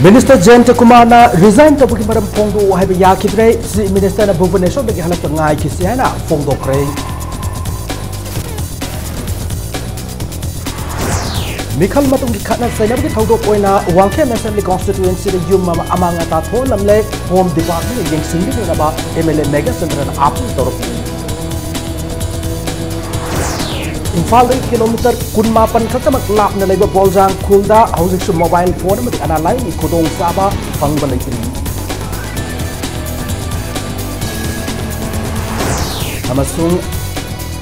Minister Jayanta Kumarna resign to buki maram Pongdo have yakidre Minister na Bhubaneswar bagi halak ngai kisiana Pongdo kre. Mikhal matung ki khatna saina bagi thaudo koina Wangkhem Assembly constituency de yum mama amanga ta thon lamle home department yeng singbi na ba MLA Mega Chandran apu toropi. Imphal kilometer kunmapan khatamak lapna leiba Boljang khulda hauzik su mobile phone amadi analai ni khudong saba phangba leitri amasung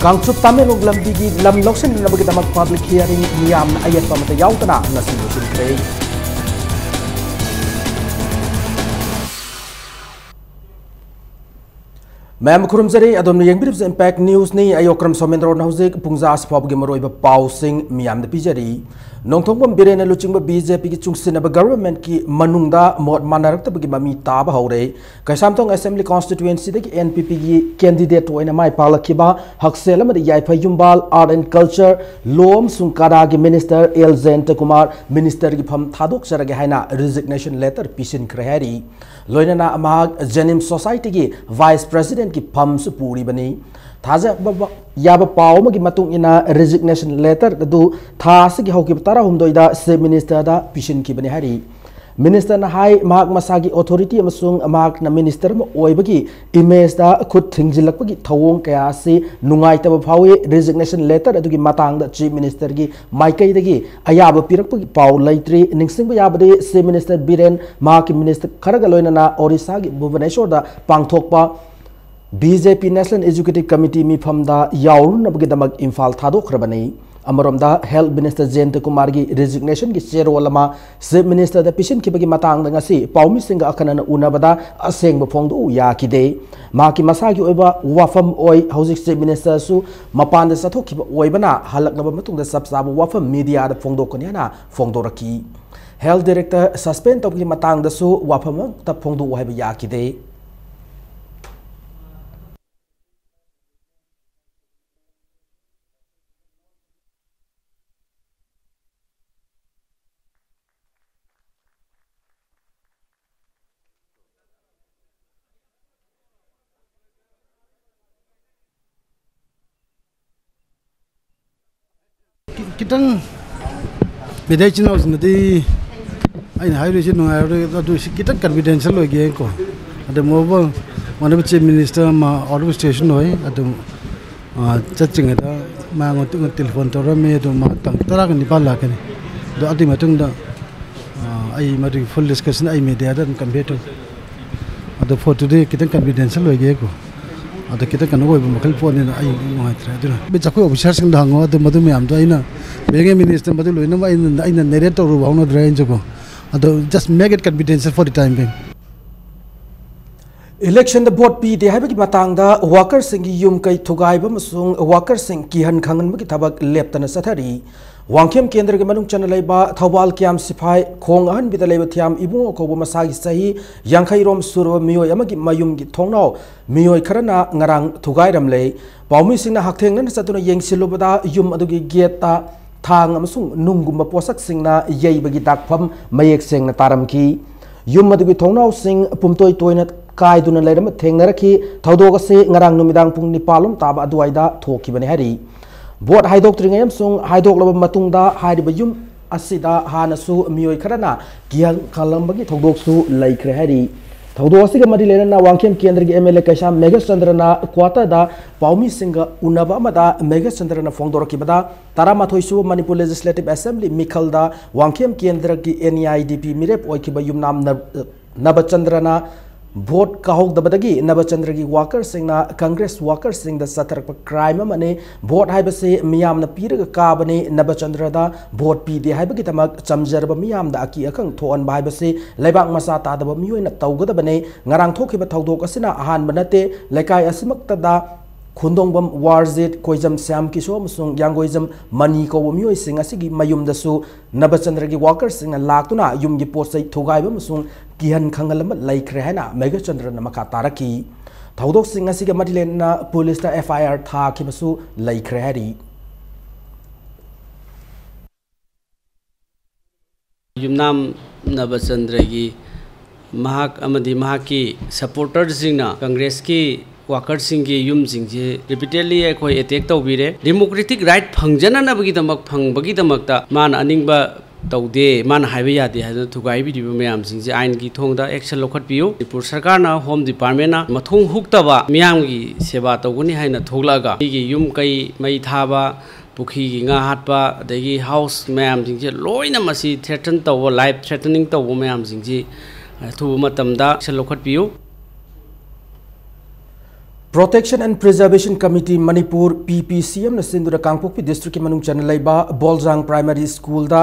kangchup Tamelong lambi gi lam loksen na bagi damak public hearing niyam na ayat pamata yautana ngasi musin krei Ma'am Kurumzari adom yang birib impact news ni ayokram somendro na hauzik pungza asfab gi maroi ba pausing miyam da pijari nongthongpam birena luchingba BJP ki chungsin ba government ki manungda mod manarak ta bagi mami ta ba hore kaisamtong assembly constituency de ki NPP gi candidate oina mai palakiba haksel ma de yaifa yumbal art and culture lom sungkara gi minister Jayanta Kumar minister gi pham thadok sarage haina resignation letter pisin krehari loinana amag Janim society gi vice president ki pham su puri bani thaja yaba paw ma gi matung ina resignation letter du thas gi hoki tara humdoi da se minister da pisin ki bani hari minister na hai mahak masagi authority amasung mahak na minister ma oibagi image da khut thingjilak bagi thawong kaya se nungai ta phawi resignation letter adu gi matang da chief minister gi maikai dagi ayaba pirak bagi paw laitri ningsing ba yabade se minister Biren mahak minister kharaga loina na Orissa gi Bhubaneswar da pangthokpa BJP National Executive Committee mi famda yaurun abgi damak Imphal thadokrabani Amaramda Health Minister Jayanta Kumar gi resignation gi cherolama Chief Minister da pisin ki bagi matang da ngasi paumi singa akana unabada aseng bphongdu ya kide maki masagi oiba wafam oi hauzik Chief Minister su mapan da sathok ki oibana halaknaba matung da sabsabu wafam media da phongdo kaniana phongdoraki Health Director suspend tok gi matang da su wafam ta phongdu oiba ya kide Kitang bidai china usnati ai hai ri chino ai adu kitang confidential ho ge ko adu mobile mane chief minister ma auto station hoi adu chaching da ma ngotu telephone tora me do ma tang tara ni pala kani do adi matung da ai ma full discussion ai media da convey to adu for today kitang confidential ho ge ko ada kita kan oi makal phone ni ai ngai tra dina be chakoi officer sing da ngo adu madu me am do aina bege minister madu loina ma aina narrator ru bawna drain jogo adu just make it confidential for the time being election the board pi de haibagi matang da worker sing yum kai thugai ba masung worker sing ki han khangan ma ki thabak leptana sathari Wangkhem Kendra ke manung chana leiba Thawbal Kiam Siphai khong ahan bita leiba thiam ibung ko ba masagi sahi yangkhai rom surwa miyoi amagi mayum gi thongnau miyoi kharana ngarang thugai ram lei paumi singna haktheng nan satuna yengsilubada yum adugi geta thang amasung nunggumba posak singna yeibagi dakpham mayek sengna taramki yum adugi thongnau sing pumtoi toina kai duna leiram thengnaraki thawdoga se ngarang numidang pung nipalum taba aduaida thoki bani hari Board Haidok Tringam Sung Haidok Lava Matunda Haidibayum Asida Hanasu Miyoi Karana Gian Kalambagi Togok Su Lake Hari Togosiga Madilena Wangkhem Kendra MLA Kasham Mega Sandrana Quata da Paumi Singa Unaba Mada Mega Sandrana Fongdorokibada Taramatoisu Manipur Legislative Assembly Mikalda Wangkhem Kendra NIDP Mirep Oikibayum Nam Nabachandrana Vote kahok dabadagi Nabachandra gi worker singna Congress worker sing da sathrak crime mane vote haibase miyam na piraga kabane Nabachandra da vote pi de haibagi tamak chamjarba miyam da aki akang thoan ba haibase leibak masa ta da miyoi na tawgada bane ngarang thokiba thawdok asina ahan banate lekai asimakta da Khundongbam Warzit Koijam Sam Kisho Musung Yangoizam Mani ko miyoi sing asigi mayum da su Nabachandra gi worker sing laktuna yum gi posai thogai ba musung kihan khangalam laikre hana Mega Chandra na makha taraki thawdok sing asiga madilen na police ta FIR tha kibasu laikre hari Yumnam नबचंद्र की supporter Congress की walker की यूम repeatedly अखोई attack तौबीरे democratic right फंगजनबगीदमक फंगबगीदमकता मान अनिंग तौदे मान highway यादे है थुगाइबी ma'am आइन की थोंदा एक्शन लौखटपियो मणिपुर सरकार होम डिपार्टमेंट मथों हुक्तबा मियाम की सेवा तौगनी है थोलगा यूम कई मई थाबा पुखी की nga hatpa adagi house मैम जिंजे लोइना मसी थ्रेटन तव लाइफ थ्रेटनिंग तव मैम जिंजे थु मतमदा एक्शन लौखटपियो Protection and Preservation Committee Manipur PPCM na sindura Kangpokpi district ki manung chana laiba Boljang Primary School da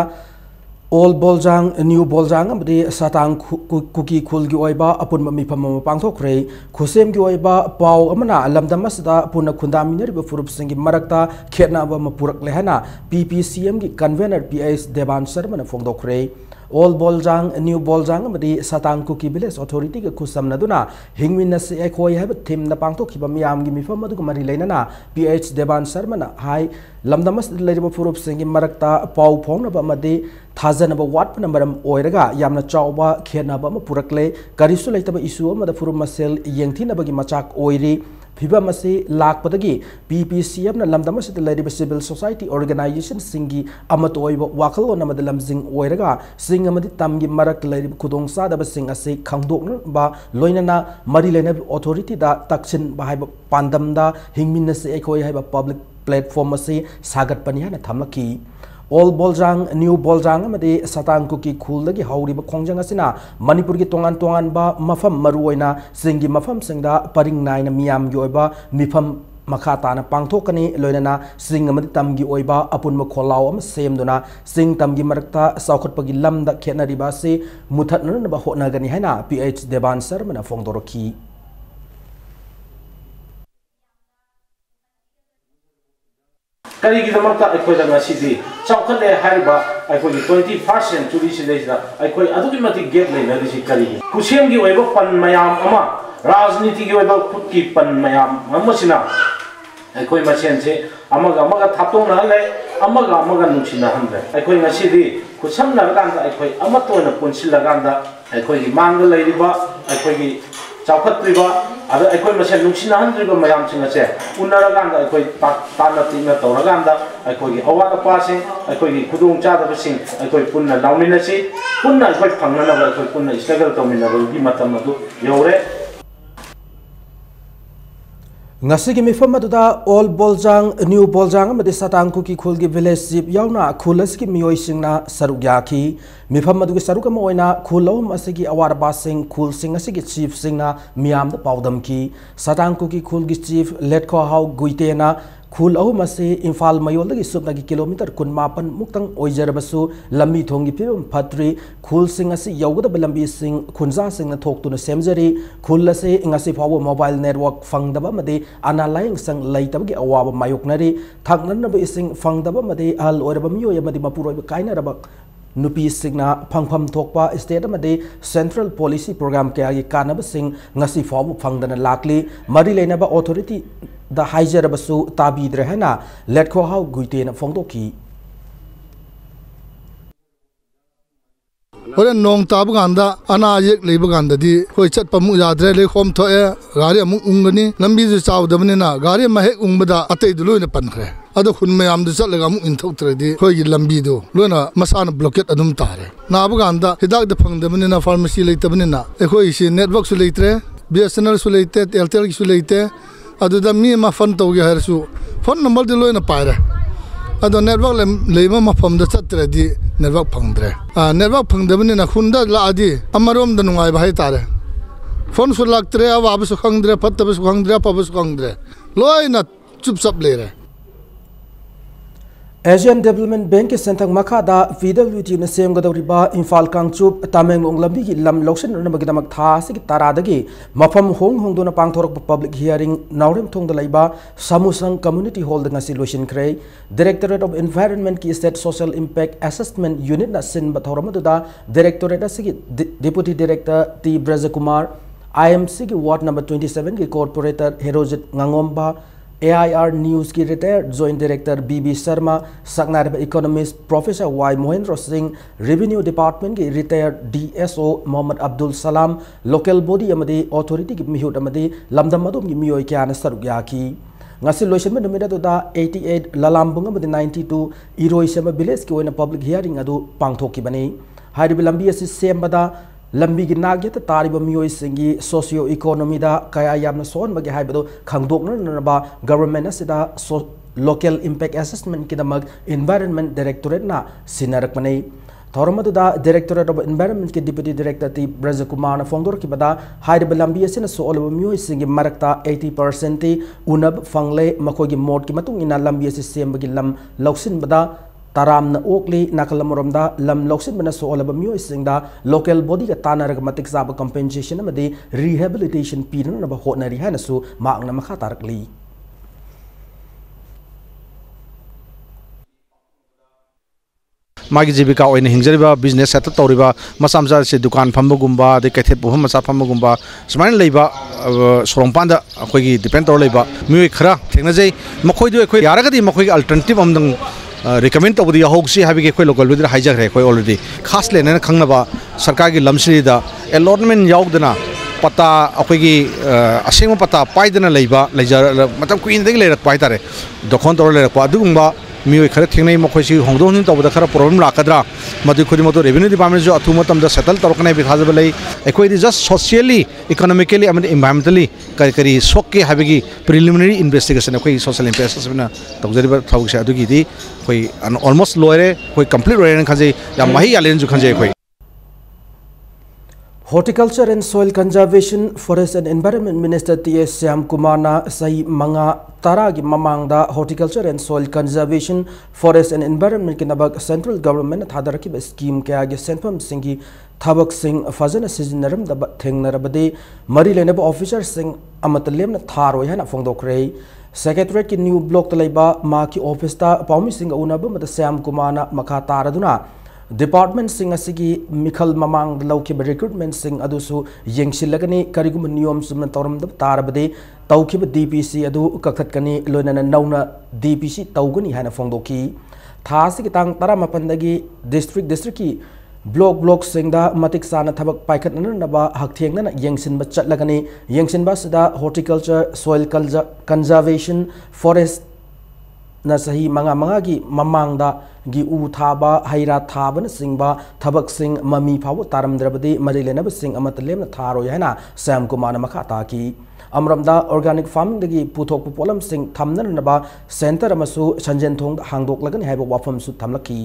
Old Boljang New Boljang amadi satang kuki khul gi oiba apun mifam pangthokre khusem gi oiba pau amana lamdamasda punna khundaminer be furup singi marakta khetna ba mapurak lehana PPCM gi convener PS Devan Sharma na phongdokre Old Boljang New Boljang amadi satang kuki village authority ge khusam naduna hingmin se ekhoi hab thim na pangthokhiba miyam gi mifam adu mari leinana PH Devan Sharma na hai lamdamas leiba furup singi marakta pau phongna ba amadi थाजनब वाटपन मरम ओइरगा यामना चावबा खेनबा म पुरकले करिसु लेतब issue अमदा फुरुम मसेल यंगथिनबगी मचाक ओइरी फिबम असे लाकपदगी PPCM ना लमदमसित लेरिब civil society organisation सिंगी अमत ओइब वाखलो नमद लमजिंग ओइरगा सिंग अमदि तमगी मरक लेरिब खुदोंग सादब सिंग असे खंगदोकन बा लोइनना मरि लेनब authority दा तक्सिन बाहाइब पांदमदा हिंगमिन से एकोय HYBE public platform असे सागत पनिया ना थमलकी Old Boljang New Boljang amadi satang kuki khulagi hauriba khongjang asina Manipur gi tongan ba mafam maruoina singi mafam singda paring naina miyam gi oiba mifam makata na pangthokani loinana sing amadi tamgi oiba apun ma kholaw am semduna sing tamgi marakta saukhatpagi lamda khenariba se muthatna ba honagani haina PH Devan Sharma na phongdoroki करी की दमकता अखोय दंगा सिदि चौखले हारिबा अखोय 21st century सिदैदा अखोय अदुकी मति gate लेना दिसि करी कुसेम की ओइबो पन मयाम अमा राजनीति की ओइबो खुद की पन मयाम हमसिना अखोय मसेन से अमगा अमगा थातोंना ले अमगा अमगा नुसिना हमदे अखोय ngसिदि खुसम लगांदा अखोय अमतोना पुनसिल लगांदा अखोय की मांग लेरिबा अखोय की चौखत्रिबा अद अखोय मसेन नुसिना हंद्रिबा मयाम सिंगसे उनरगांदा अखोय ताना तिना तौरगांदा अखोय की अवाद पासिंग अखोय की खुदुंग चादबसिंग अखोय पुन्ना लाउमिनसी पुन्ना अखोय फंगनबा अखोय पुन्ना स्ट्रगल तौमिनबगी मतम अदु you're ngasigi mifam aduda Old Boljang New Boljang amadi satang kuki khulgi village chief yauna khulaski miyoi singna sarugya ki mifam adugi sarukama oina khulawum asigi awarba sing khul sing asigi chief singna miyam da pawdam ki satang kuki khulgi chief letko hau guitena khul ahum ase Imphal mayolagi subnagi kilometer kunmapan muktang oijarbasu lambi thongi pibam phatri khul sing ase yawgada lambi sing khunja sing na thoktuna semjari khul ase ngasi fawo mobile network fangdaba made analying sang laitabagi awaba mayoknari thaknanaba ising fangdaba made al oraba miyo yamadi mapuroi kainaraba nupi singna phangpham thokpa state amade central policy program kaya gi kanaba sing ngasi fawo phangdana lakli mari leinaba authority da haijarabasu tabidre hana letko hau guitena phongdoki Ore nong tabu ganda ana yek leibu ganda di hoi chat pamu yadre le khom thoe gari amuk ungani lambi ju chaw dabne na gari ma hek ungbada atei du loina pankhre ado khun me am du chat lega amuk in thok tre di hoi gi lambi do loina masana blockade adum tare na bu ganda hidak de phang dabne na pharmacy leitabne na e hoi si network su leitre BSNL su leite Airtel su leite ado da mi ma phone to gi har su phone number de loina paire ado network leima ma phom da chat tre di network phangdre network phangdabani na khunda la adi amarom da nungai bhai tare phone su laktre awa abu su khangdre phatta bu su khangdre pa bu su khangdre loina chup sap le re Asian Development Bank ke sentang makada VWT na sem gadawriba Imphal Kangchup Tamenglong lambi gi lam loction na magidamak tha sigi taradagi mafam hong dona pangthorok public hearing naurem thong dalaiba Samusang Community Hall da ngasi lotion kray Directorate of Environment ki State Social Impact Assessment Unit na sin bathoramada Directorate sigi Deputy Director T Brajakumar IMC ki Ward number 27 ki Corporator Herojit Ngangomba AIR News की retired Joint Director BB Sharma, Saknarib Economist Professor Y Mohendra Singh, Revenue Department की retired DSO Mohammad Abdul Salam, Local Body amadi Authority की mihut amadi lamdam madum की miyoi kya na saruk yaki. Ngasi lotion में numera तो दा 88 Lalambung amadi 92 Iroi Sema Village की ओइना public hearing अदु पांगथोक की बनी. हाइरिब लंबी असी सेम बदा लंबी की नागे तो तारिब मियोई सिंगी सोशियो इकोनॉमी दा कया यामना सोन बगे हाइबदो खंगदोकना नबा गवर्नमेंट असिदा लोकल इम्पैक्ट असेसमेंट की दमग एनवायरनमेंट डायरेक्टोरेट ना सिनरक बने. थौरमदुदा डायरेक्टोरेट ऑफ एनवायरनमेंट के डिप्यूटी डायरेक्टर टी ब्रजकुमार फोंदोर की बदा हाइरिब लंबी असिना सोलब मियोई सिंगी मरकता 80% ती उनब फंगले मखोगी मोड की मतुंग इना लंबी असी सेम बगी लम लौसिन बदा ताराम ओकली नाकलमरमदा लम लौसिन बना सोलब मियोई सिंगदा लोकल बॉडी का तानरग मतिक साब कंपेंसेशन अमदी रिहेबिलिटेशन पीरन नब होटनरी हैनसु मांगना मखा तारकली. मागी जीविका ओइन हिंजरिबा बिजनेस सेट तौरिबा मसा मसा से दुकान फम्बगुम्बा दे कैथेट बुहम मसा फम्बगुम्बा सुमाइन लेबा सोरंपान दा अखोगी डिपेंड तौर लेबा मियोई खरा थेंगनजै मखोइदो अखोई यारगदी मखोई अल्टरनेटिव अमदंग रिकमेंड तौबदी होगसी हाबिगे अखोई लोकल बिदर हाइजखरे अखोई ऑलरेडी खास लेने खंगनबा सरकार की लमसिदा अलॉटमेंट यावदना पता अखोगी असेंग पता पाइदना लेबा लेजर मतलब कुइन लेरक पाइतारे दोखन तौर लेरक अदुगुम्बा मियोई खरा थेंगनै मखोइसी होंगदोंनि तौबदा खरा प्रॉब्लम लाकद्रा मदु खुदिमतो रेवेन्यू डिपार्टमेंट जो अथु मतमदा सेटल तौरकनै बिथाजब लै अखोइदि just socially economically and environmentally करी सोके हाबिगी प्रिलिमिनरी इन्वेस्टिगेशन अखोइ सोशल इम्पैक्ट असेसमेंट तौजरिबा थौगसे अदुगिदि अखोइ ऑलमोस्ट लोयरे अखोइ कंप्लीट लोयरे खंजे या माही यालेन जु खंजे अखोइ. Horticulture and Soil Conservation, Forest and Environment Minister T.S. Syam Kumar na sahi manga tara gi mamangda Horticulture and Soil Conservation, Forest and Environment ki nabag Central Government thadaraki ba scheme kaya gi senfam singi thabak sing fazana sizinaram da thengnarabade mari lenaba officer sing amatlem na tharoi hana fongdokrei. Secretariat ki new block talaiba ma ki office ta paumi sing unaba mata Syam Kumar na makha taraduna Department sing asigi mikhal mamang lauki recruitment sing adusu yengsilagani karigum niyom sumna tauram da tarabade tauki DPC adu kakhatkani loinana nauna DPC taugani hana fongdoki thasi ki tang tara mapandagi district ki block sing da matik sana thabak paikhat naba hakthengna yengsinba chatlagani yengsinba sida horticulture soil conservation forest na sahi manga gi mamangda gi u thaba haira thabana singba thabak sing mami phaw taramdrabadi marilenab sing amatlem na tharo yana Syam Kumar na makha ta ki amramda organic farming dagi puthok polam sing thamna naba center amasu sanjen thong hangdok lagani haiba wafam su thamlaki.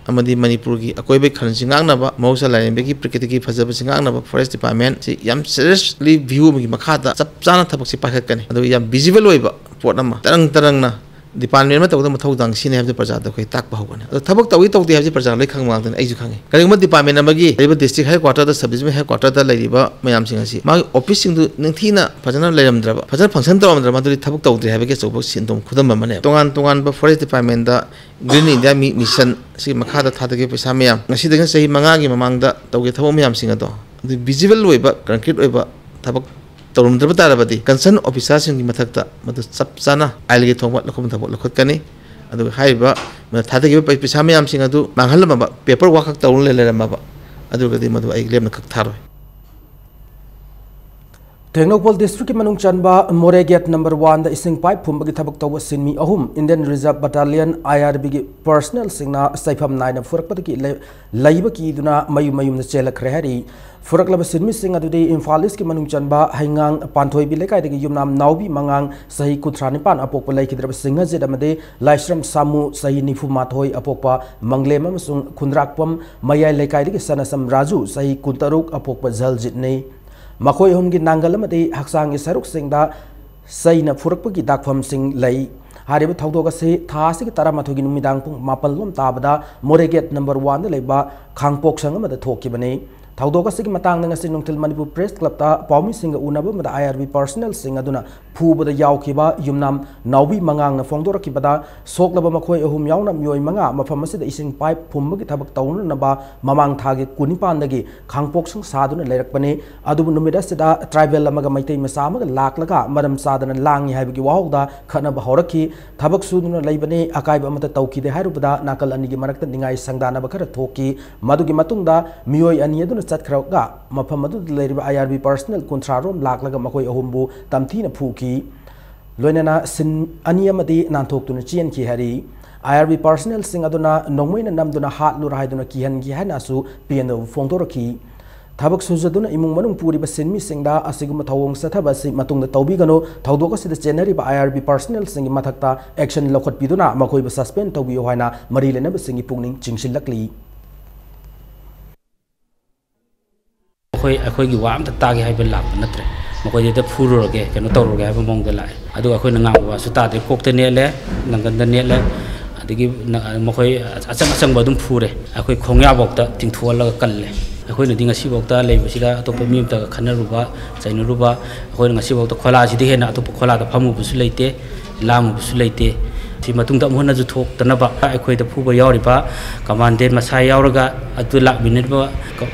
अमदी Manipur की अकोइबे खरन सिंगांगनाबा मौसा लाइनबे की प्रकृति की फजब सिंगांगनाबा forest department से याम seriously view की मखादा सब जाना थबक से पाखकने अदो याम विजिबल होइबा पोट अमा तरंग ना डिपार्टमेंट में तौद मथौ दांग सिने है प्रजा द कोई ताक बहुगने अदो थबक तौई तौदे है प्रजा लै खंग मांगदन आइजु खंगे करिगम डिपार्टमेंट अमगी रिबा डिस्ट्रिक्ट हेडक्वार्टर द सब डिविजन हेडक्वार्टर द लैरिबा मयाम सिंग असि मा ऑफिस सिंग दु नंथीना फजना लैरमद्रबा फजना फंक्शन तौरमद्र मदुरी थबक तौदे है के चौबक सिनदोम खुदम मने तोंगान ब फॉरेस्ट डिपार्टमेंट द ग्रीन इंडिया मिशन सी मखादा थादगे पैसा मैम ngasi सही मंगा की ममांगदा तौगे थबो मैम सिंग अदो विजिबल ओइबा कंक्रीट ओइबा थबक तौरमद्रब तारबदी कंसर्न ऑफिसर सिंग की मथकता मदु सब जाना आइलगे थोंबा लखम थबो लखतकनी अदु हाइबा थादगे पैसा मैम सिंग अदु मांगहलमबा पेपर वर्क तौर लेलेरमबा अदुगदी मदु आई लेमन खक थारो. Tengnopol district ki manung chanba More Gate number 1 da ising pipe phumba ki thabak tawba sinmi ahum Indian Reserve Battalion IRB ki personnel singna saifam 9 furakpa ki laiba ki duna mayum na chelak rehari furaklaba sinmi sing adudi Imphal East ki manung chanba haingang panthoi bi lekai dagi yumnam naubi mangang sahi kutranipan apokpa lai ki drab singa jed amade laishram samu sahi nifu mathoi apokpa manglem amasung khundrakpam mayai lekai dagi sanasam raju sahi kuntaruk apokpa jaljit nei मखोई होमगी Nangal मते हक्सांगी सरुक सिंगदा सैना फुरकपगी दाखफम सिंग लई हारिबा थौदोग से थासी की तरा मथोगी नुमिदांग पुंग मापल लोम ताबदा मोरे gate number 1 the लेबा खांगपोक संग मते थोकी बने थौदोक असि Matang ngasi nungtil Manipur Press Club ta paumi singa unaba mada IRB personnel sing aduna phubada yawkiba yumnam nawbi mangang na fongdora kibada soklaba makhoi ahum yauna myoi manga mafam asida ising pipe phumba thabak tauna naba mamang thagi kunipan dagi khangpok sung saduna leirakpane adubu numida sida tribal amaga maitai masama ga laklaga maram sadana langi haibagi wahogda khana bahoraki thabak suduna leibane akaiba amata tawkide hairubada nakal anigi marakta ningai sangdana bakara thoki madugi matungda myoi ani aduna चतखरगा मफम IRB personnel कुंथ्रारोम लाखलगा मखोई अहुमबु तमथीना फूकी लोइनना सिन अनियमदी नांथोक्तुना चेनकी हरी IRB पर्सनल सिंग अदुना नोंमैना नमदुना हातलु रायदुना किहनगी हानासु पियनो फोंदोरकी थबक सुजदुना इमुंग मनुंग पुरिबा सिनमी सिंगदा असिगुम थवोंग सथबसि मतुंगदा तौबिगनो थौदोकसिदा चेनरिबा IRB पर्सनल सिंग मथक्ता एक्शन लौखटपिदुना मखोइबा सस्पेंड तौबियो हायना मरी लेनब सिंगी पुंगनिंग चिंगसिलकली अखोई वाम तागे है लाप नत्रे मकोई फूरुगे कनो तौरुगे है मोंग लाए अदु अखोई नांगवासु तादे कोकते नेले नंगन नेले अदगी मकोई अचंग अचंग बदुम फूरे अखोई खोंग्याबोक्ता तिंथोलगा कल्ले अखोई नदि ngasiबोक्ता लेबसिदा अतोप मिमता खनरुबा चाइनरुबा अखोई ngasiबोक्ता खोलासिदि हेना अतोप खोलादा फमुबसु लेते लांगबसु लेते मुहना थोक्तनब अखोद फूब यावरिबा कमांडेंट मसा यावरगा अदु लामिनबा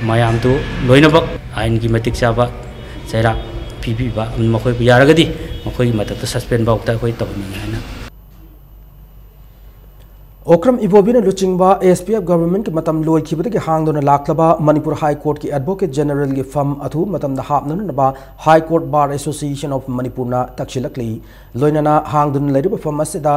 मयाम दु लोइनब आइन की मतिक चाबा चैरा पीबीबा मखोय यारगदी मखोय मतक सस्पेंड बाउता अखोय तबनिंग हैना ओक्रम इबोबिना लुचिंगबा SPF गवर्नमेंट के मतम लोइखिबदगी हांगदोना लाखलबा मणिपुर हाई कोर्ट की एडवोकेट जनरल की फम अथु मतमदा हापननबा high court bar association of मणिपुरना तक्षिलकली लोइनना हांगदोना लेरिबा फम असिदा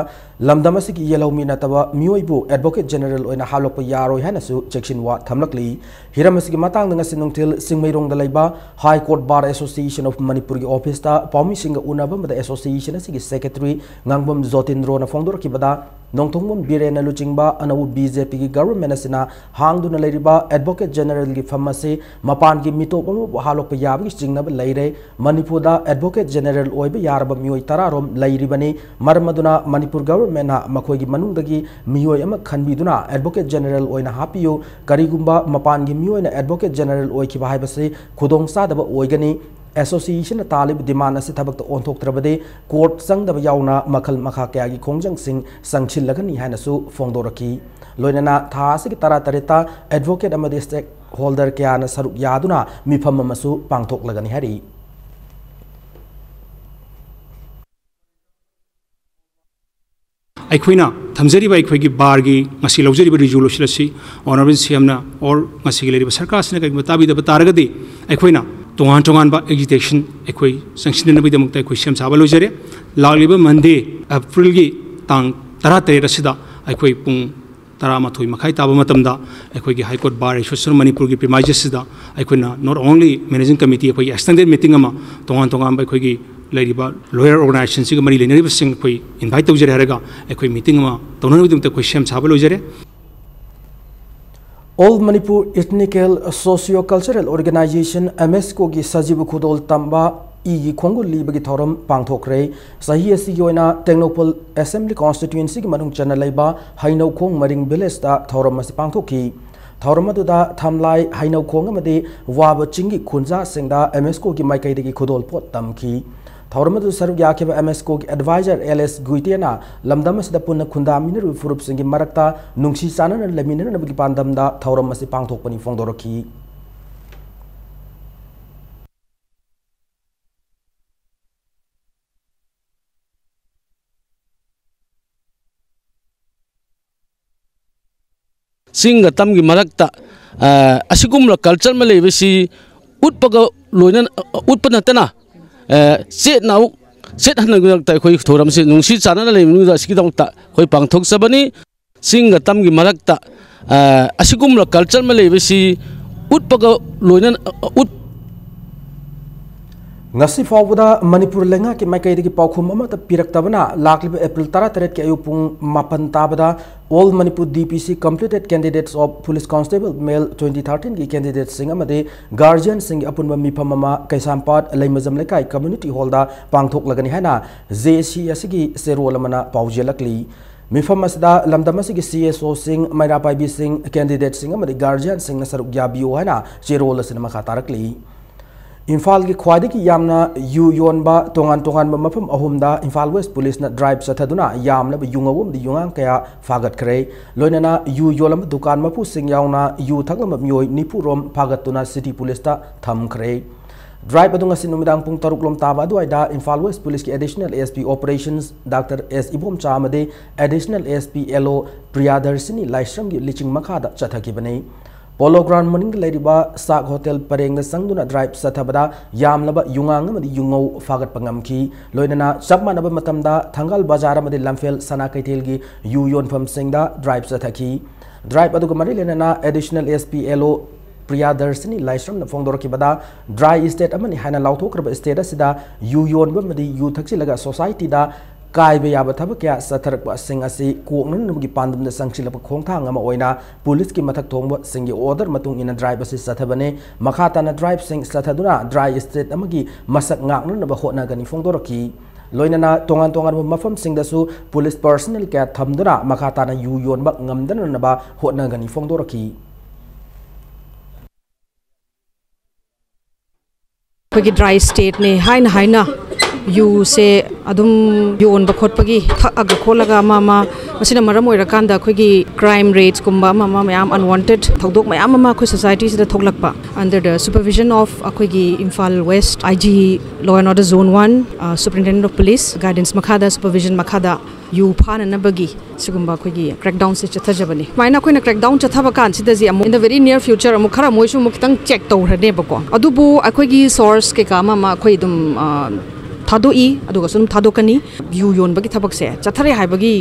लमदम असिगी येलौमी नतबा मियोइबु एडवोकेट जनरल ओइना हालोप यारोय हानसु चेक्सिन वा थमलकली हिरम असिगी मतंग ngasi nungtil singmeirongda leiba high court bar association of Manipur की ऑफिस ता पामी सिंग उनबा मदा एसोसिएशन असिगी सेक्रेटरी ngangbam जोतिंद्रो ना फोंदोरकिबदा नोंथोंगम बिरेना लुचिंगबा अनउ BJP की गवर्नमेंट असिना हांगदुना लेरिबा एडवोकेट जनरल की फम असे मपान की मितोपम हालोप याबगी चिंगनब लेरे मणिपुरदा एडवोकेट जनरल ओइबा यारबा मियोय तरारोम लेरिबने मरमदुना मणिपुर गवर्नमेंट ना मखोगी मनुंगदगी मियोय अमा खनबिदुना एडवोकेट जनरल ओइना हापियो करिगुंबा मपान की मियोयना एडवोकेट जनरल ओइखिबा हाइबसे खुदोंग सादबा ओइगनी एसोसिएशन तालिब डिमांड से थबक ओंथोक्त्रबदे कोर्ट संगदब यावना मखल मखा कयागी खोंजंग सिंग संगछिलगनी हानसु फोंदोरकी लोइनना थासिक तरा तरेता एडवोकेट अमदे स्टेक होल्डर कयाना सरुक यादुना मिफम अमसु पांगथोक्लगनी हरी अखोइना थमजरिबा अखोइगी बारगी ngasi लौजरिबा रिजोल्यूशन असि ऑनरेबल सीएमना और ngasi लेरिबा सरकारसना कई बताबिदब तारगदि अखोइना तोहान तोहान बा एजिटेशन अखोई संसिननबीदमक्ता अखोई सेम साबा लोजरे लालिबा मंडे अप्रैल की तांग 13 असिदा अखोई पुंग 13 मखाई ताबा मतमदा अखोई की high court bar association Manipur की प्रीमाइजेसदा अखोइना नॉट ओनली मैनेजिंग कमिटी अखोई एक्सटेंडेड मीटिंग अमा तोहान तोहान बा अखोई की लेरिबा लॉयर ऑर्गेनाइजेशन सिग मरी लेनरिबा सिंग अखोई इनवाइट तौजरे हरगा अखोई मीटिंग अमा तोननबीदमक्ता अखोई सेम साबा लोजरे All Manipur Ethnical Socio-Cultural Organization MSCO की सजीव खुदोल तंबा ई खोंगुल लीबगी थौरम पांगथोक्रे सही असि योना टेक्नोपोल असेंबली कॉन्स्टिट्यूएंसी की मनुंग चना लेबा हाइनौ खोंग मरिंग विलेज दा थौरम असे पांगथोकी थौरम अदुदा थमलाई हाइनौ खोंग अमदे वाब चिंगी खुंजा सिंगदा MSCO की माइकैदगी खुदोल पोत तमकी थौरम अदु सरुक याखेबा MSCO की एडवाइजर LS गुइतेना लमदम असिदा पुन्ना खुंदा मिनर फुरुप सिंगी मरक्ता नुंगसी चानन लेमिनर नबगी पांदमदा थौरम असे पांगथोकपनी फोंदोरकी सिंग तम की मरक्ता असिगुम कल्चर में लेबसी उत्पग लोइन उत्पनतना सेट नाउ सेट हनगता अखोई थोरम से नुंसी चानना लेमनुदा सिकिदमता अखोई पांगथोकसबनी सिंग तम की मरक्ता असिगुम कल्चर में लेबसी उत्पग लोइन उत ngasi fawda Manipur lenga ki maikaidagi paukhum amata piraktabana lakliba April 13 ki ayu pung 8 tabada all Manipur DPC completed candidates of police constable male 2013 ki candidates sing amade guardian sing apunba mifam ama kaisampat laimazam lekai community hall da pangthok lagani haina JC asigi serol amana paujelakli मिफम असदा लमदम असगी CSO सिंह मैरापाइबी सिंह candidate सिंह अमदी guardian सिंह न सरुक याबियो हैना चेरोल असिन मखा तारकली इम्फाल की ख्वादी की यामना यू योनबा तोंगान मफम अहुमदा इम्फाल वेस्ट पुलिस न ड्राइव चथदुना यामलब युंगवम दी युंगांग कया फागत खरे लोइनना यू योलम दुकान मपु सिंह यावना यू थकलम मियोय निपुरोम फागतुना सिटी पुलिस ता थम खरे ड्राइव अदुंग असिन नुमिदांग पुंग तरुकलोम ताबा दुआइदा इम्फाल वेस्ट पुलिस की additional ASP operations doctor S Ibom चामदे additional ASP LO Priyadarshini Laishram की लिचिंग मखादा चथकिबने पोलो ग्राउंड मनिंग लेरिबा साक होटल परेंग संगदुना ड्राइव सथबदा यामलब युंगांग मदि युंगौ फागत पंगमखी लोइनना सबमानब मतमदा थंगल बाजार मदि लमफेल सना कैथेल की यू योनफम सिंगदा ड्राइव सथकी ड्राइव अदुग मरि लेनना additional ASP LO Priyadarshini Laishram फोंदोरकिबदा ड्राई स्टेट अमनि हाना लाउथोक्रब स्टेट असिदा यू योनब मदि यू थक्सिलगा सोसाइटी दा कायबे याब थबक क्या सथरक सिंह असि कोकननबगी पांदम संगसिलब खोंथांग अमा ओइना पुलिस की मथक थोंब सिंह की ऑर्डर मतुंग इन ड्राइव असि सथबने मखाताना ड्राइव सिंह सथदुना ड्राई स्टेट अमगी मसक ngaknunaba hotnagani फोंदोरकी लोइनना तोंगान मफम सिंगदसु पुलिस पर्सनल क्या थमदुना मखाताना यू योनब ngamdanaba hotnagani फोंदोरकी ड्राई स्टेट ने हाइना यू से अदुम योन बखोटपगी थग खोलगा मामा मसिना मरम ओइरकांदा अखोगी क्राइम रेट्स कुंबा मामा मयाम अनवांटेड थौदोक मयाम मा अखोई सोसाइटी से थोकलकपा अंडर द सुपरविजन ऑफ अखोगी Imphal west IG law and order zone 1 superintendent of police guidance मखादा सुपरविजन मखादा यू फाननबगी सिगुंबा अखोगी क्रैकडाउन से चथजबनी माइना अखोइना क्रैकडाउन चथबा कान सिदजी in the very near future अमु खरा मोइसु मुखतंग चेक तौरनेबको अदुबु अखोगी सोर्स के का मामा अखोई दुम थादोई अदुगा सुम थादोकनी यू योनबगी थबक से चथरे हाइबगी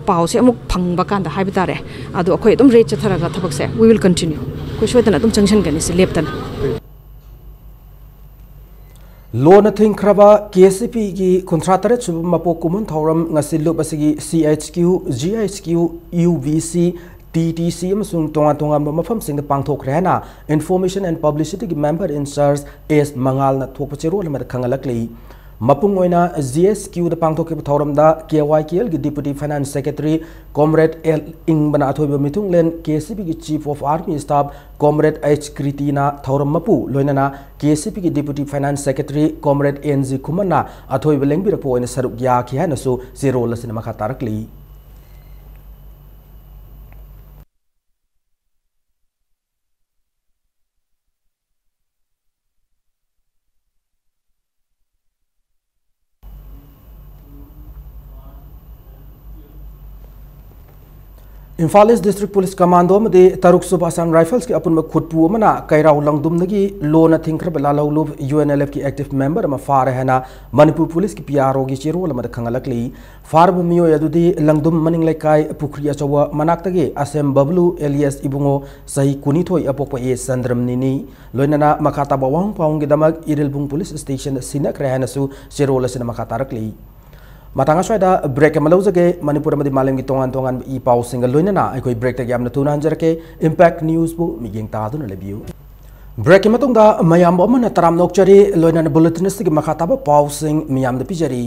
पाव से अमुक फंगबा कांदा हाइब तारे अदु अखोई दुम रेट चथरगा थबक से वी विल कंटिन्यू कोइ सोइतना दुम चंगशन गनी से लेपतन लोन थिंख्रबा KCP की कुंथ्रातरे सुब मपो कुमन थौरम ngasilup asigi CHQ GHQ UVC TTC अमसुंग तोंगा मफम सिंग पांगथोखरे हना इन्फॉर्मेशन एंड पब्लिसिटी की member in charge S Mangal न थोपचे रोल में खंगलकली मपुंग ओइना GSQ द पांगथोके थौरमदा KYKL की deputy finance secretary comrade L इंगबना अथोइब मिथुंगलेन KCP की chief of army staff comrade H कृतिना थौरम मपु लोइनना KCP की deputy finance secretary comrade NG खुमना अथोइब लेंबिरपो ओइना सरुक याखि हानसु जेरोल असिन मखा तारकली Imphal east district police commando में तरुक सुब असम राइफल्स की अपुन खुदपू मना कैराउ लंगदुमदगी लोन थिंख्रब लालौलुब UNLF की एक्टिव मेंबर में फार है मणिपुर पुलिस की PRO की चिरोल में खंगलकली फारब मियोय अदुदी लंगदुम मनिंग लेकाय पुखरी अचौवा मनाक्तगे असम बबलू एलियस इबुंगो सही कुनीथोय अपोप ए संद्रमनिनी लोइनना मखाता बवांग पाउंग दमक इरिलबुंग पुलिस स्टेशन सिनक रहनसु चिरोल असिन मखातारकली मतंग स्वादा ब्रेक मलौजगे मणिपुर में मालम की तोंगान ई पाउ सिंगल लोइनना अखोई ब्रेक तक यामना तुना हंजरके इम्पैक्ट न्यूज़ बु मिगेंग तादुना लेबियु ब्रेक के मतुंगदा मयाम अमना तराम नोकचरी लोइनना बुलेटिन की मखाताब पाउ सिंग मियाम पिजरी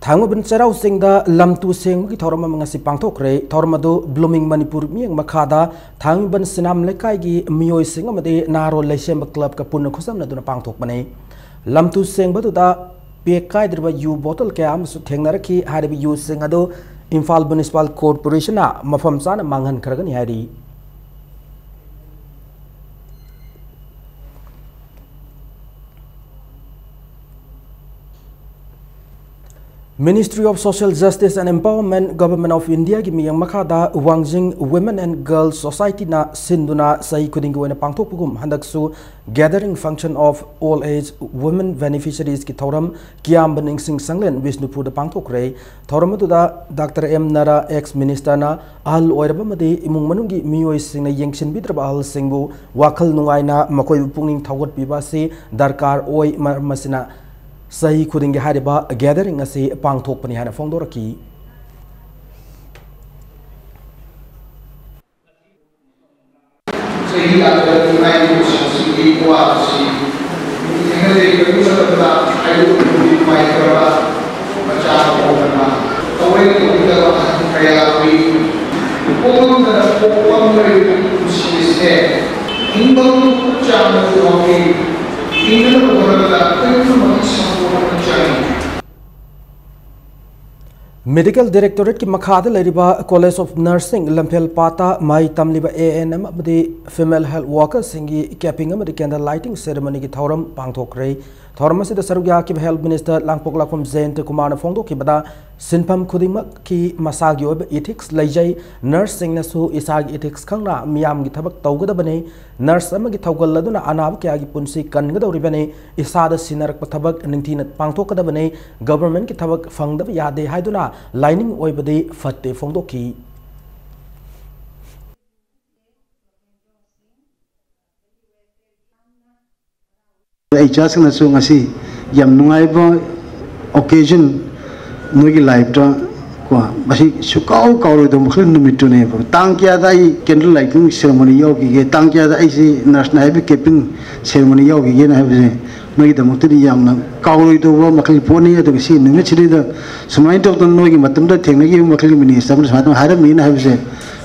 थांगबन चराउ सिंगदा लमतु सिंग की थौरम मंगसी पांगथोखरे थौरमदु ब्लूमिंग मणिपुर मियंग मखादा थांगबन सिनाम लेकाई की मियोय सिंग अमदे नारो लेसेम क्लब का पुन खुसम नदुना पांगथोकबने लमतु सिंग बदुदा पेकाइद्रब यू बोतल क्या थेंगनरखी हारिब यू सिंग अदो इम्फाल म्युनिसिपल कॉर्पोरेशन मफम चाना मांगहन खरगनी हारी Ministry of Social Justice and Empowerment Government of India की मियंग मखादा Wangjing Women and Girls Society ना सिंधुना सही खुदिंग को पांगथोकपुगुम हंदकसु Gathering Function of All Age Women Beneficiaries की थौरम कियाम बनिंग सिंह संगलेन विष्णुपुर द पांगथोकरे थौरम दुदा doctor M Nara ex minister ना अहल ओइरब मदे इमुंग मनुंगी मियोय सिंह ना यंगसिन बिद्रब अहल सिंहबु वाखल नुंगाइना मकोय पुंगिंग थौगत पिबा से दरकार ओय मसिना सही खुदिंग हारिबा गैदरिंग असे पांगथोकपनि हाना फोंदोरकी सही आदत नाइ सोसी वासी इनले कनुसरता आयु माइक्रोबा बचाव होना तोरे को kaya kami kung nagpapamay sisise himbang kutsang na kami hindi na kumagala pero mag-isang kutsang Medical Directorate ki makhada leriba College of Nursing Lamphel Pata mai tamliba ANM amadi female health workers singi capping amadi candle lighting ceremony ki thoram pangthokre thoram asida sarugya ki health minister Langpok Lakhom Jayant Kumar na phongdo ki bada sinpham khudingmak ki masagi oib ethics laijai nursing na su isagi ethics khangna miyam gi thabak tawgadabane nurse amagi thawgal laduna anab kya gi punsi kangadawribane isada sinarak thabak ningthina pangthokadabane government ki thabak fangdab yade haiduna lining oibade fatte phongdoki ai just na su ngasi yam nungai ba occasion nogi life ta ko basi sukau kau do mkhli numit ne ba tang kya dai candle lighting ceremony yo ki tang kya dai si national happy keeping ceremony yo ki na ha nogi da mukti yam na kau do ba mkhli poni do si nungi chiri da sumai to nogi matam da thengna gi mkhli minister sa ha haram ni na ha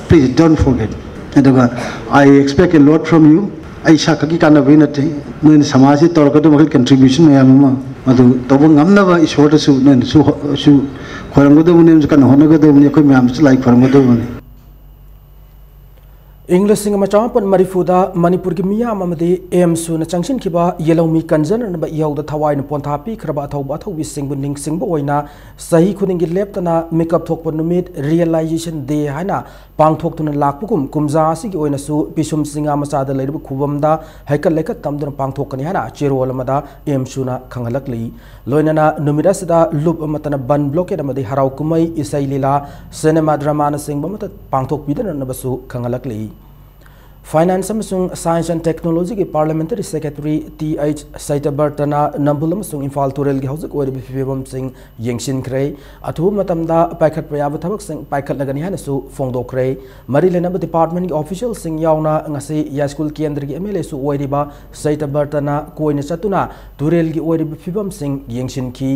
please don't forget and I expect a lot from you ai shaka ki kana bina te nun samaj tor ka to mkhli contribution ya mama adu to ngam na ba ishor su nun su khoram go do ne kan hona go do ne ko myam like khoram go do ne English sing machapan marifuda Manipur ki miyam amadi AMSU na changshin kiba yelomi kanjan na ba yaw da thawai na ponthapi khraba thawba thawi singbu ning singbu oina sahi khuding gi leptana makeup thokpa numit realization day haina pangthok tuna lakpukum kumza si gi oina su pisum singa macha da leirbu khubamda haikal lekat tamduna pangthokani hana cherol amada AMSU na khangalakli loinana numida sida loop amatana ban blockade amadi harau kumai isai lila cinema drama na singbu mata pangthok pidana na basu khangalakli Finance amasung Science and Technology ki Parliamentary Secretary TH Saitabartana Nambul amasung Imphal Turel gi hauzik oiribi fibam sing yengshin khrei athu matamda paikhat payab thabak sing paikhat lagani hana su phongdo khrei mari lenaba department ki official sing yauna ngasi ya school kendra gi MLA su oiriba Saitabartana koina chatuna Turel gi oiribi fibam sing yengshin ki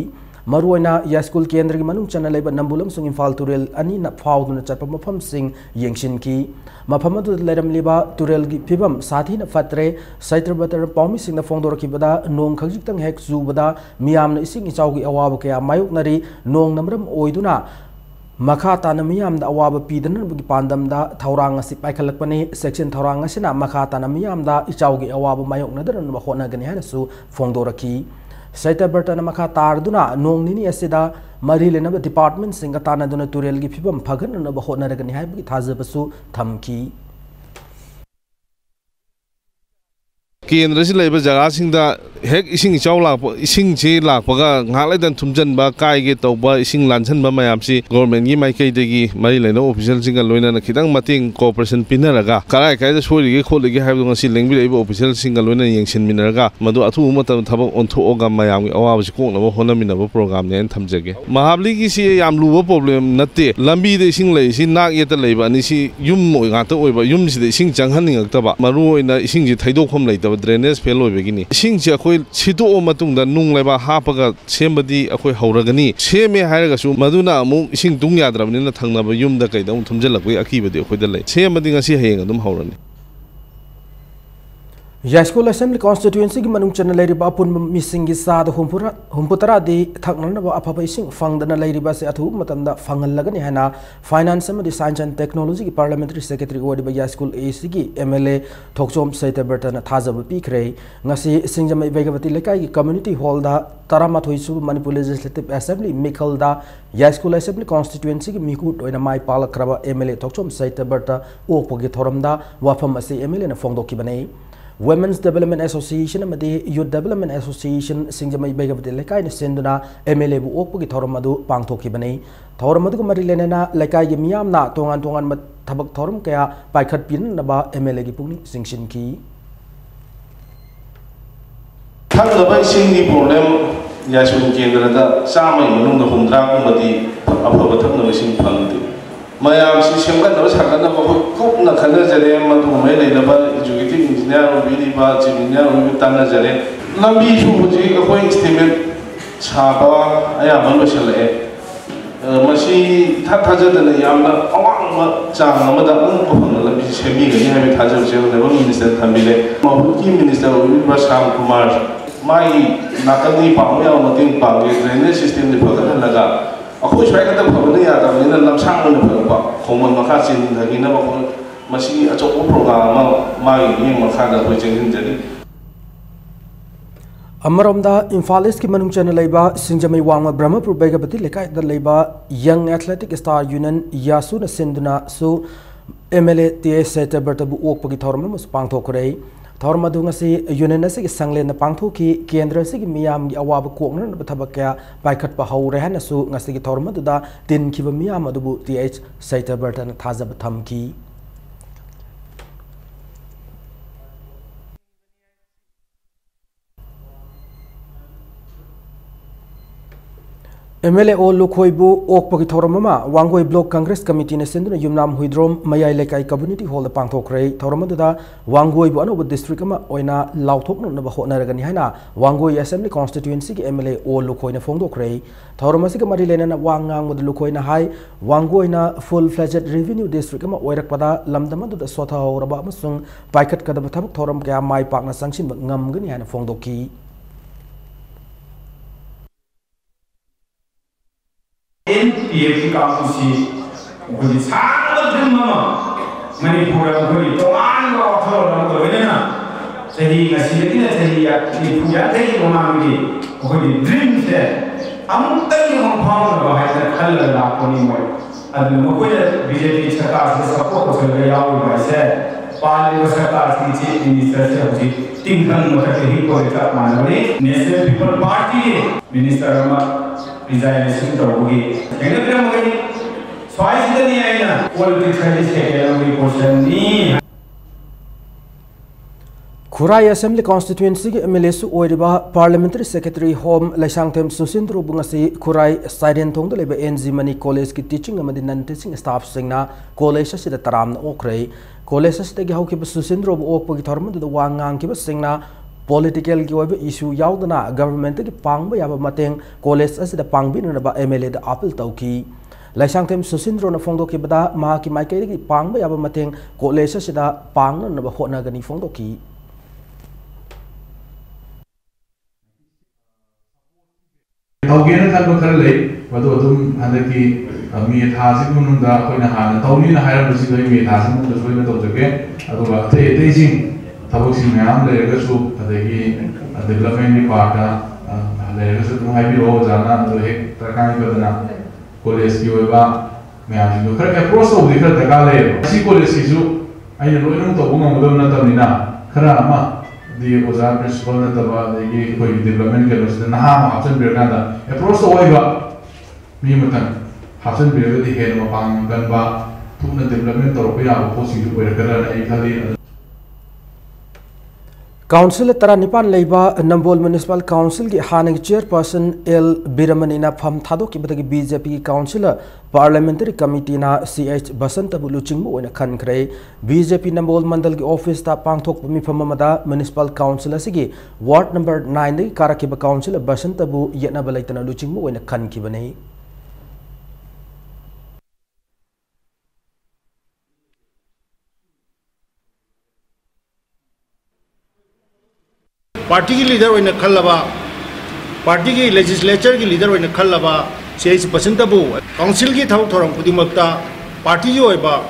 maruina ya school kendra gi manung chana leba nambulam sung Imphal Turel ani na phawduna chatpa mafam sing yengshin ki mafam adu leram liba Turel gi phibam sathi na fatre Saitabartana paumi sing na phongdor ki bada nong khagjik tang hek zu bada miyam na ising ichaw gi awab kya mayuk nari nong namram oiduna makha tana miyam da awab pidana gi pandam da thaurang asi paikhalakpani section thaurang asina makha tana miyam da ichaw gi awab mayuk nadar na hona gani hana su phongdoraki Saitabartana makha tarduna nong nini asida mari lenaba department singa tana duna Turel gi phibam phagan na ba hona ragani haibgi thajabasu thamki केंद्र से labour जगह सिंदा हेक इसिंग चाव लाप इसिंग चे लापगा ngaladan thumjan ba kai ge tawba ising lansan ba mayam si government gi mai kai degi mari leno official singa loina na khidang mating cooperation pinaraga karai kai da sori ge kholi ge haibdo ngasi lengbi leiba official singa loina yengsin minaraga madu athu matam thabak ontho oga mayam gi awa si kong na hona minaba program ne thamjage mahabli gi si yam luwa problem natte lambi de ising lei si nak ye ta leiba ani si yum oi ga ta oi ba yum si de ising changhan ningak ta ba maru oina ising ji thaidok khom leita drainage fail oi begini ising ji akhoi sido matungda nung leba hapaga sembadi akhoi hauragani seme hairaga su maduna amu ising tung yadrabni na thangnaba yumda kaida thumjalakoi akibadi akhoi da lei sembadi ngasi hayeng adum haurani Yashkul Assembly Constituency ki manung chana lairiba apun misingi saad humputara di thaknana ba apapa ising fangdana lairiba se athu matamda fangalagani hana Finance and Science and Technology ki Parliamentary Secretary odiba Yashkul AC ki MLA Thokchom Saitabartana thajaba pikre ngasi singjamai begawati lekai ki community hall da taramathoi su Manipur Legislative Assembly Mikhal da Yashkul Assembly Constituency ki mikut oina mai palakraba MLA Thokchom Saitabarta okpogi thoramda wafam ase MLA na fongdoki banai Women's Development Association amadi Youth Development Association singjamai begabati lekai na senduna MLA bu okpugi thoram adu pangthoki banai thoram adu mari lenena lekai gi miyam na tongan thabak thoram kaya paikhat pin na ba MLA gi pungni singshin ki thangaba singni problem yasun kendra da samai manung da humdra kumati afaba thangna sing phangdi mayam si semkan da sakana ba kop na khana jare madu mai leina ba executive engineer bini ba engineer wi tana jare lambi su buji ko estimate chaba aya man basale Masi Tajatan Yamna, Awang Chang, Amada, Shemi, and Tajan, the Minister Tambile, Mahuki Minister Basam Kumar, my Nakani Pamia, Matin Pang, drainage system, the Paganaga. A push back at the Pamania, and then Lamsang on the Papa, Common Makasin, the Ginaba, Masi, a chocolate program, my name of Hada, which is Amaramda Infalis ki manung channel leba Sinjamai Wangma Brahmapur Begapati Lekai the leba Young Athletic Star Union Yasu na Sinduna su MLA TA Seta Bertabu Okpagi Thorma mus Pangtho Korei Thorma Dungasi Union Nasi Sangle na Pangtho ki Kendra Sigi Miam Awab Kokna Batabaka Baikat Pahau Rehana su Nasi Thorma Duda Din Kiva Miam Adubu TH Seta Bertan Tazab Tamki MLA o Lukoibu Okpagi Thoramama, Wangoi Block Congress Committee in Sinduna Yumnam Huidrom, Maya Lekai Community Hall the Pangtokre, Thoramadada, Wangoi Buano District Oina, Lautok Nabahona, Wangoi Assembly Constituency, MLA o Lukoina Fondokre, Thoramasika Marilena Wangang with Lukoina High, Wangoina full fledged revenue district, Oirapada, Lamdama to the Sota or Abamasung, Paikat Kadabatam, Thoram Gam, my partner sanction, but Namgani and Fondoki. In PFC Council, which is hard to Manipur, who Toman or Torah, say he is a Puya taking Omami, who dreams there. I'm telling you how about the color of Ponimo. And the Mokuya BJP Chakas support of the Yao, I said, Pali was a class minister, Tinkan Motaki, National People Party, Minister. Resignation to Ogi. Twice the Niana, politics Kurai Assembly Constituency MLSU Oiriba Parliamentary Secretary Home Laisangtem Susindro Bungasi Kurai Siren Tong the Lebe NZ Mani College ki teaching amadi non teaching staff singna college si the Taram Okray college si the Hauki Susindro Okpagi Torment the Wangang Kiba singna political issue yaudana government ki pangba yaba mateng college as the pangbin na ba MLA the apple tauki laisangtem Susindro na fongdo ki bada ma ki mai ki pangba yaba mateng college as da pang na ba hona gani fongdo ki Again, I have a late, but Odum and the key me Hazim da Koinahan, Tony and Hiram receiving me Hazim, the Swim of the game, Adova Tazing, Taboxi Mam, the Legasu, the development partner, Legasu, Happy Ozana, the Takana, Coleskiova, Mayam, across of the Gale, Sicoles, I know the woman of Natamina, Karama. The Ozar principal that the development was the Naha Hapsen Birganda. A prosto Oiva Mimatan Hapsen Birga, the head of Pang Ganba, Tuna development or Pia opposing to Bergara, Italy. Council Taranipan Leba Nambol Municipal Council ki Haning Chairperson L Biramanina Pham Thadoki Batagi BJP Councillor Parliamentary Committee na CH Basanta Buluchingmo in a Kankre BJP Nambol Mandal ki office ta Pangthok Mifamamada Municipal Council Sigi Ward number 9 Karakiba Councillor Basanta Bu Yetna Balaitana Luchingmo in a Kankibane Party leader in the Kalaba, party legislature leader in the Kalaba, says Pasantabu, Council get out from Pudimata, party yoiba,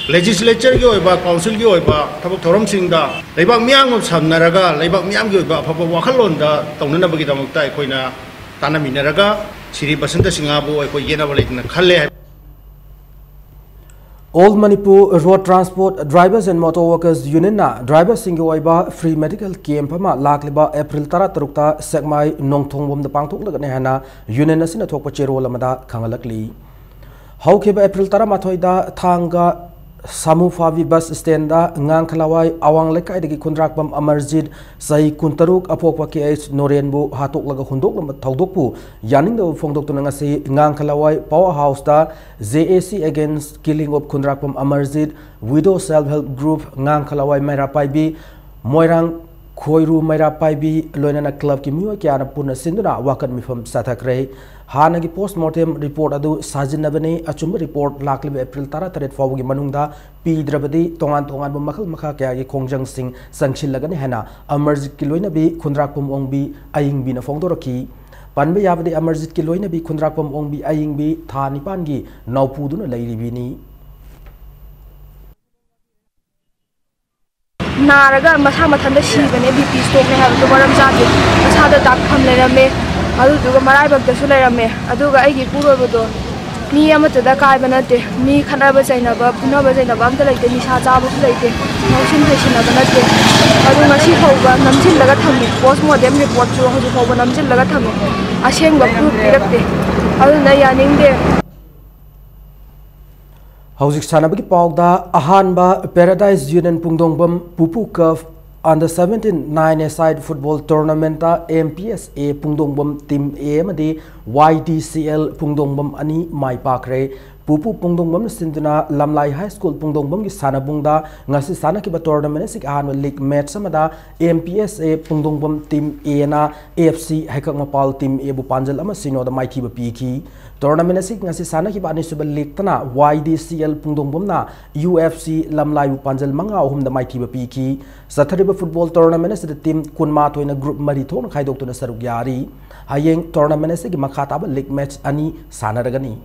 legislature yoiba, council yoiba, Tabotoram Singa, Leba Miang of Samnaraga, Leba Miang yoiba, Papa Wakalonda, Tonana Bagitamuta, Koina, Tana Minaraga, Siri Basanta Singabo, Koyena in the Kale. Old Manipur Road Transport Drivers and Motor Workers Union na drivers singoiba free medical camp ma lakliba April 13 segmai nongthongbom da pangthok lagane hana union asina thokpa chero lamada khangalakli haukiba April 13 da thanga Samufavi bus stand da ngang khalawai awang lekai dagi kundrakpam Amarjit sai kuntaruk apokwa KH Norenbu hatok laga hundok lam thaudokpu yaning da fongdok tu ngasi ngang khalawai powerhouse da JAC against killing of kundrakpam Amarjit widow self help group ngang khalawai merapai bi moirang खोइरू मैरा पाइबी लोइना club की मियो क्या पुनः सिंधुना वाकन मिफम साथक्रे हाना की postmortem report अदु साजिनबने अचुम report लाक्लिब April 13 फाउगी मनुंगदा पीद्रबदी तोंगान तोंगान मखल मखा क्या की खोंजंग सिंह संगशिलगने हैना अमरजित की लोइनबी खुंद्राकपुम ओंबी अयिंगबी न फोंदोरकी पनबे याबदे अमरजित की लोइनबी खुंद्राकपुम ओंबी अयिंगबी था निपानगी नौपुदुन लैरिबिनी नारगा मसा मथंद सीबने बीपी स्ट्रोक ने हाबदो मरम जादे मसादा दाखम लेरमे अदुदुगा मराइबक्तसु लेरमे अदुगा आइगी पुरोबदो मी अमतदा कायबा नते मी खनाबा चाइनाबा पुनाबा चाइनाबा अमता लैते निसा चाबसु लैते नौसिन फैसिनाबा नते अदु ngasi फौबा नमजिलगा थम्मे पोस्टमार्टम रिपोर्ट जो हजु फौबा नमजिलगा थम्मे असेंगबा प्रूफ पिरक्ते अदुना यानिंगदे हौजिक सानबगी पाउदा अहानबा पैराडाइज यूनियन पुंगदोंबम पुपु cup under 17 9-a-side football tournament MPSA Pungdombam team A अमदी YDCL पुंगदोंबम अनि माई पाखरे पुपु पुंगदोंबम सिंधुना लमलाई हाई स्कूल पुंगदोंबम की सानबुंगदा ngasi सानकिबा टूर्नामेंट सिक अहान लीग मैच समदा MPSA पुंगदोंबम टीम A ना AFC हैकक मपाल टीम A बु पांजल अमा सिनोदा माइथीबा पीकी टूर्नामेंट सिक ngasi सानकिबा अनिसुबा लीग तना YDCL पुंगदोंबम ना UFC लमलाई बु पांजल मंगा अहुमदा माइथीबा पीकी सथरिबा फुटबॉल टूर्नामेंट से टीम कुनमा थोइना ग्रुप मरी थोन खाइदोक्तुना सरुक यारी हयेंग टूर्नामेंट से की मखाताबा लीग मैच अनि सानरगनी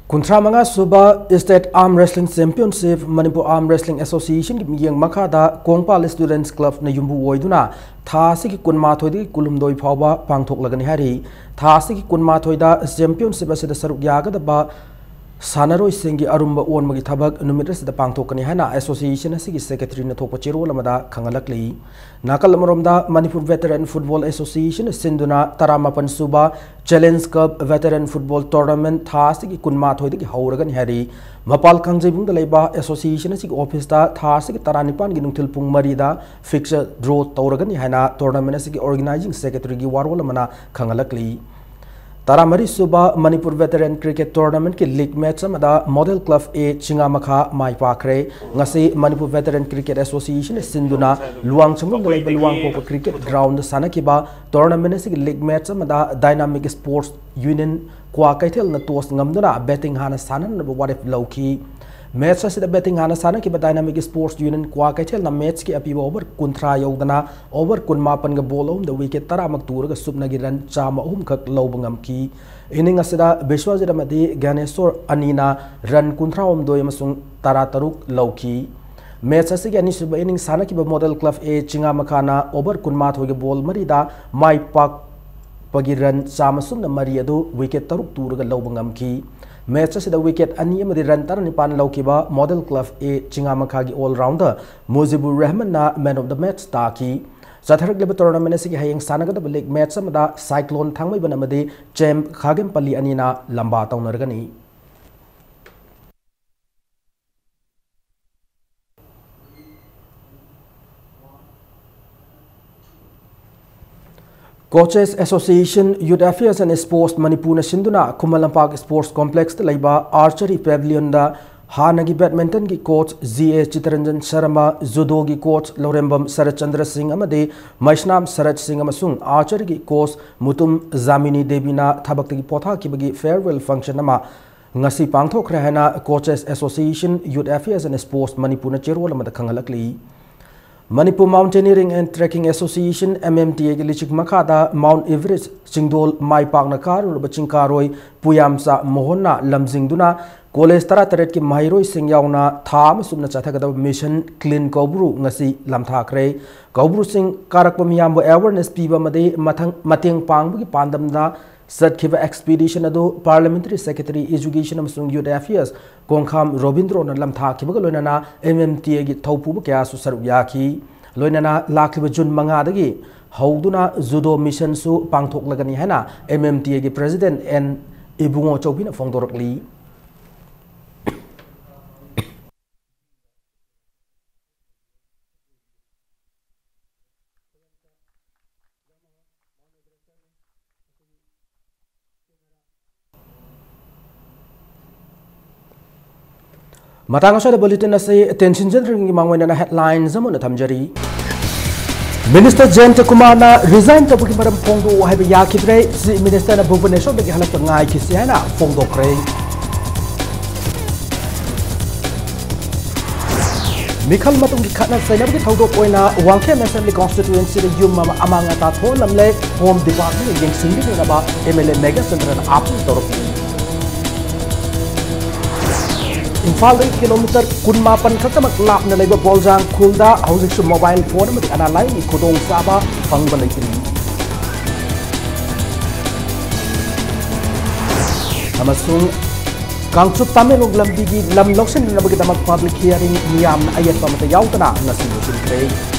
कुंथ्रा मंगा सुबा state arm wrestling championship Manipur arm wrestling association की मियंग मखादा कोंगपाल स्टूडेंट्स क्लब न युम्बु ओइदुना थासी की कुनमाथोइदि कुलुमदोइ फावबा पांगथोकलगनि हारि थासी की कुनमाथोइदा चैंपियनशिप असिदा सरुक यागदबा सानरोइ सिंगी अरुम्बा ओनमगी थबक नुमित असिदा पांगथोकनि हाना एसोसिएशन असिगी सेक्रेटरी न थोकपा चिरोल अमदा खंगलकली नाकल अमरोमदा मणिपुर वेटरन फुटबॉल एसोसिएशन सिंधुना 19 सुबा challenge cup veteran football tournament थासी कुनमाथोइदगी हौरगनि हारि मपाल खंगजेबुंग लेबा एसोसिएशन असिगी ऑफिस दा थासी 19 गी नुंथिल पुंग मरीदा फिक्सर ड्रॉ तौरगनि हाना टूर्नामेंट असिगी ऑर्गेनाइजिंग सेक्रेटरी गी वारोल अमना खंगलकली 13 सुबा मणिपुर वेटरन क्रिकेट टूर्नामेंट की लीग मैच अमदा मॉडल क्लब A चिंगामखा माई पाखरे ngasi Manipur veteran cricket association सिंधुना लुवांग चंगम लेबा लुवांग पोप क्रिकेट ग्राउंड सानकिबा टूर्नामेंट से लीग मैच अमदा dynamic sports union Kwakeithel न टॉस ngamduna बैटिंग हाना सानन वारेफ लौखी मैच असिदा बैटिंग हाना सानकिबा dynamic sports union Kwakeithel न मैच की अपीबा ओवर कुंथ्रा यौदना ओवर 19 ग बॉल ओम द विकेट 10 मक तुरग सुबनगी रन चाम अहुम खक लौबंगम की इनिंग असिदा विश्वजिरमदी ज्ञानेश्वर अनीना रन कुंथ्रा ओम दोय मसुंग 13 लौखी मैच असिगी अनिसुबा इनिंग सानकिबा मॉडल क्लब A चिंगामखाना ओवर 19 ग बॉल मरीदा माई पाक पगी रन चाम सुमना मरी अदु विकेट 3 तुरग लौबंगम की मैच असिदा विकेट अनि अमदी रन 19 लौकिबा मॉडल क्लब A चिंगामखा की ऑल राउंडर मुजिबुर रहमान ना मैन ऑफ द मैच ताकी चथरगलेब टूर्नामेंट से हयेंग सानगदब लीग मैच अमदा साइक्लोन थांगमैबन अमदी चैम्प खागेमपल्ली अनीना लंबा तौनरगनी Coaches Association Youth Affairs and Sports Manipur Sinduna Kumalampak Sports Complex Laiba Archery Pavilion da Hanagi Badminton ki coach ZA Chitranjan Sharma Judo ki coach Lorembam Sarachandra Singh amade Maishnam Saraj Singh amasung Archery ki coach Mutum Zamini Devina Thabak ki potha ki bagi farewell function ama ngasi pangthok rahana Coaches Association Youth Affairs and Sports Manipur Cherol amada khangalakli Manipur Mountaineering and Trekking Association MMTA की लिचिक मखादा Mount Everest चिंगदोल माई पाकना कार चिंकारोई पुयामसा मोहना लमजिंगदुना कॉलेज 13 की माहिरोई सिंह यावना थाम सुमना चाथगदब mission clean Koubru ngasi lamthakre Koubru सिंह कारक मियामबो अवेयरनेस पीबा मदे मतेंग पांगबगी पांदमदा सत्खिबा एक्सपीडिशन अदो पार्लियामेंट्री सेक्रेटरी एजुकेशन अमसुंग यूथ अफेयर्स कोंखाम रोबिंद्रो न लमथाखिबगा लोइनाना MMTA की थौपुब क्या सुसरु याखी लोइनाना लाखिबा जुन 5 दगी हौदुना जुडो मिशन सु पांगथोकलगनी हैना MMTA की प्रेसिडेंट एन इबुंगो चौबिना फोंदोरकली Matang asada bulletin na say attention generally mangwena na headlines amuna thamjari. Minister Jayanta Kumar na resign ta buki maram phongdo hai ba yakidre si minister na Bhubaneswar bagi halak ngai kisi hai na phongdo kre. Mikhal matung ki khatna sainab ki thawdo koina Wangkhem Assembly constituency de yum mama amanga ta tho lamle home department yeng singbi na ba MLA Mega Sandran apu toropi. Imphal kilometer kunmapan khatamak lapna leiba Boljang khulda hauzik su mobile phone amadi analai ni khudong saba phangba leitri. Amasung Kangchup Tamilog lambi gi lam loksen na bagi damak public hearing niyam na ayat pamata yaw kana nasimusin kre.